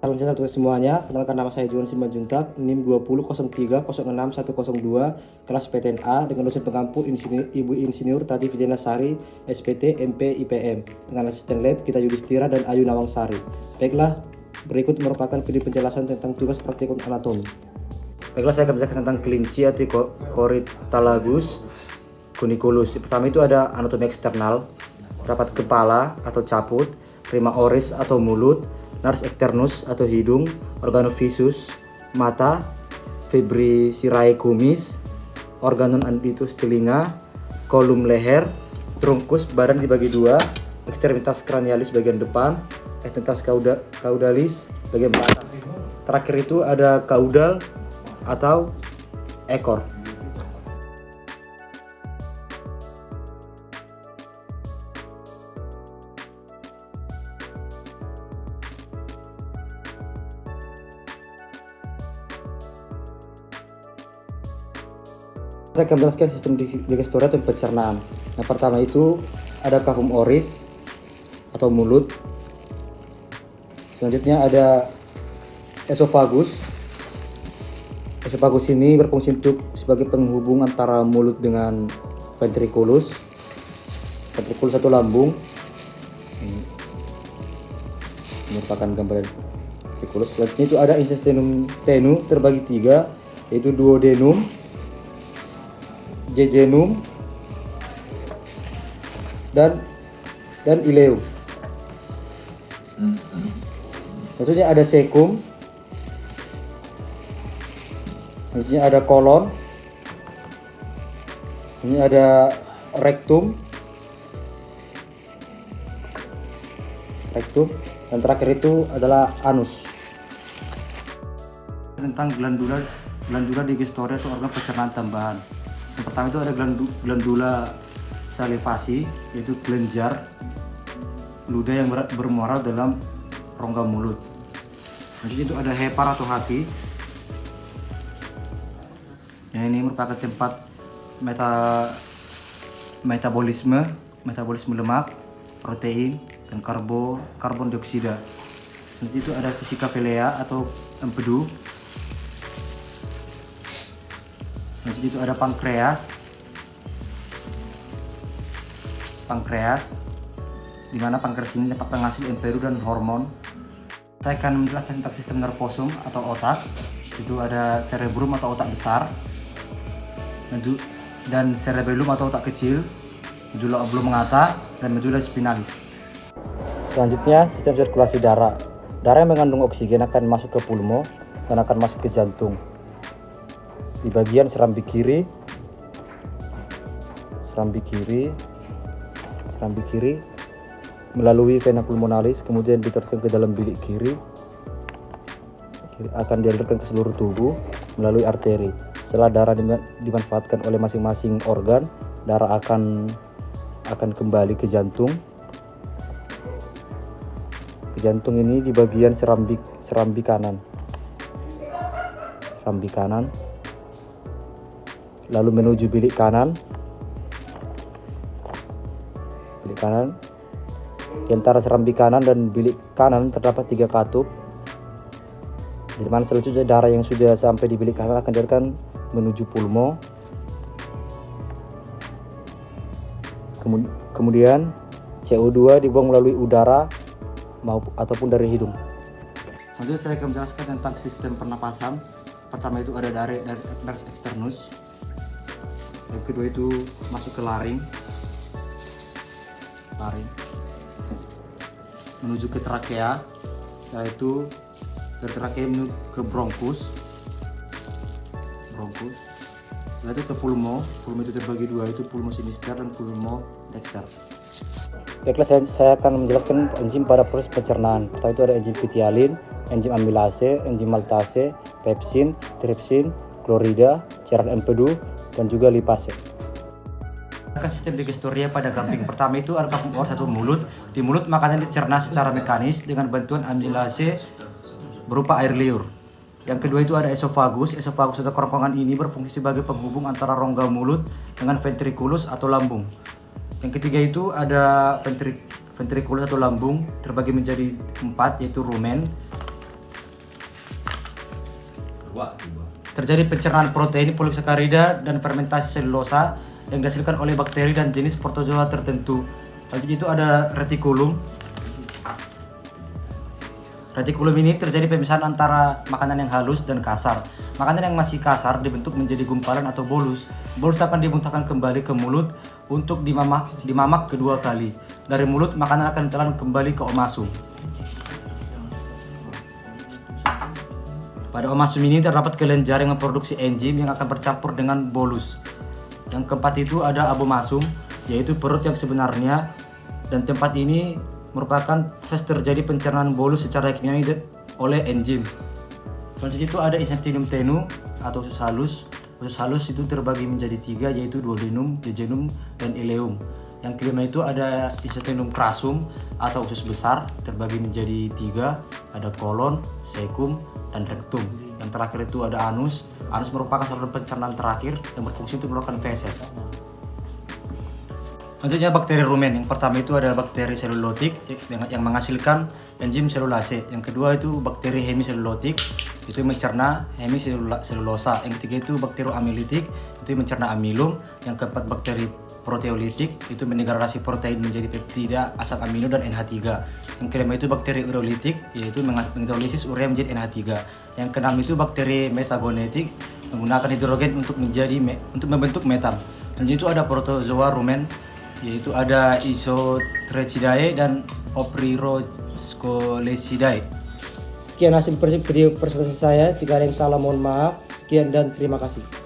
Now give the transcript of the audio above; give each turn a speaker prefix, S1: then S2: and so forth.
S1: Salam sejahtera untuk semuanya. Kenalkan nama saya Juan Simanjuntak, NIM 200303002, kelas PTNA dengan dosen pengampu Ibu Insinyur Tati Vijayanasari, SPT MP IPM, dengan asisten lab kita Yudhistira dan Ayu Nawangsari. Baiklah, berikut merupakan video penjelasan tentang tugas praktikum anatomi. Baiklah, saya akan menjelaskan tentang kelinci atau Corythalagus cuniculus. Pertama itu ada anatomi eksternal, rapat kepala atau caput, prima oris atau mulut, nars externus atau hidung, organovisus mata, fibricirae kumis, organum antitus telinga, kolum leher, trunkus badan dibagi dua, ekstremitas cranialis bagian depan, ekstremitas caudalis bagian belakang. Terakhir itu ada caudal atau ekor. Saya akan menjelaskan sistem digestori atau pencernaan. Yang pertama itu ada cavum oris atau mulut. Selanjutnya ada esophagus. Esophagus ini berfungsi sebagai penghubung antara mulut dengan ventriculus. Ventriculus atau lambung. Ini merupakan gambaran ventriculus. Selanjutnya itu ada intestinum tenu terbagi tiga, yaitu duodenum, jejunum, dan ileum. Maksudnya ada cecum, maksudnya ada kolon, ini ada rectum, dan terakhir itu adalah anus. Tentang glandula digestori atau organ pencernaan tambahan. Yang pertama itu ada glandula salivasi, yaitu kelenjar ludah yang bermuara dalam rongga mulut. Selanjutnya itu ada hepar atau hati. Yang ini merupakan tempat metabolisme lemak, protein, dan karbon dioksida. Selanjutnya itu ada vesika velea atau empedu. Selanjutnya itu ada pankreas, di mana pankreas ini dapat penghasil empedu dan hormon. Saya akan menjelaskan tentang sistem nervosum atau otak. Itu ada cerebrum atau otak besar, dan cerebellum atau otak kecil, medulla oblongata, dan medulla spinalis. Selanjutnya sistem sirkulasi darah. Darah yang mengandung oksigen akan masuk ke pulmo dan akan masuk ke jantung. Di bagian serambi kiri melalui vena pulmonalis, kemudian diteruskan ke dalam bilik kiri, akan dialirkan ke seluruh tubuh melalui arteri. Setelah darah dimanfaatkan oleh masing-masing organ, darah akan kembali ke jantung. Ke jantung ini di bagian serambi kanan, lalu menuju bilik kanan. Di antara serambi kanan dan bilik kanan terdapat 3 katup, di mana selanjutnya darah yang sudah sampai di bilik kanan akan dialirkan menuju pulmo. Kemudian CO2 dibuang melalui udara ataupun dari hidung. Selanjutnya saya akan menjelaskan tentang sistem pernapasan. Pertama itu ada nars externus. Yang kedua itu masuk ke laring, menuju ke trakea. Setelah itu dari trakea menuju ke bronkus. Setelah itu ke pulmo itu terbagi dua, itu pulmo sinister dan pulmo dexter. Baiklah, saya akan menjelaskan enzim pada proses pencernaan. Pertama itu ada enzim pitialin, enzim amilase, enzim maltase, pepsin, tripsin, klorida, cairan empedu, dan juga lipase. Sistem digestoria pada gamping. Pertama itu ada cavum oris atau mulut. Di mulut makanan dicerna secara mekanis dengan bantuan amilase berupa air liur. Yang kedua itu ada esophagus. Esophagus atau kerongkongan ini berfungsi sebagai penghubung antara rongga mulut dengan ventriculus atau lambung. Yang ketiga itu ada ventriculus atau lambung, terbagi menjadi 4, yaitu rumen. terjadi pencernaan protein, polisakarida, dan fermentasi selulosa yang dihasilkan oleh bakteri dan jenis protozoa tertentu. Selanjutnya itu ada retikulum. Retikulum ini terjadi pemisahan antara makanan yang halus dan kasar. Makanan yang masih kasar dibentuk menjadi gumpalan atau bolus. Bolus akan dimuntahkan kembali ke mulut untuk dimamak kedua kali. Dari mulut, makanan akan ditelan kembali ke omasum. Pada omasum ini terdapat kelenjar yang memproduksi enzim yang akan bercampur dengan bolus. Yang keempat itu ada abomasum, yaitu perut yang sebenarnya, dan tempat ini merupakan proses terjadi pencernaan bolus secara kimiawi oleh enzim. Selanjutnya itu ada isentinium tenu atau usus halus. Usus halus itu terbagi menjadi 3, yaitu duodenum, jejunum, dan ileum. Yang kelima itu ada isentinium crassum atau usus besar, terbagi menjadi 3, ada kolon, cecum, dan rectum. Yang terakhir itu ada anus. Anus merupakan saluran pencernaan terakhir yang berfungsi untuk melakukan feses. Selanjutnya bakteri rumen. Yang pertama itu ada bakteri selulotik yang menghasilkan enzim selulase. Yang kedua itu bakteri hemiselulotik, itu mencerna hemiselulosa. Yang ketiga itu bakteri amilitik, itu mencerna amilum. Yang keempat bakteri proteolitik, itu mendegradasi protein menjadi peptida, asam amino, dan NH3. Yang kelima itu bakteri ureolitik, yaitu menghidrolisis urea menjadi NH3. Yang keenam itu bakteri metagonetik, menggunakan hidrogen untuk membentuk metan. Dan itu ada protozoa rumen, yaitu ada Isotrechidae dan Ophryrhoscolecidae.
S2: Sekian hasil video presentasi saya. Jika ada yang salah mohon maaf. Sekian dan terima kasih.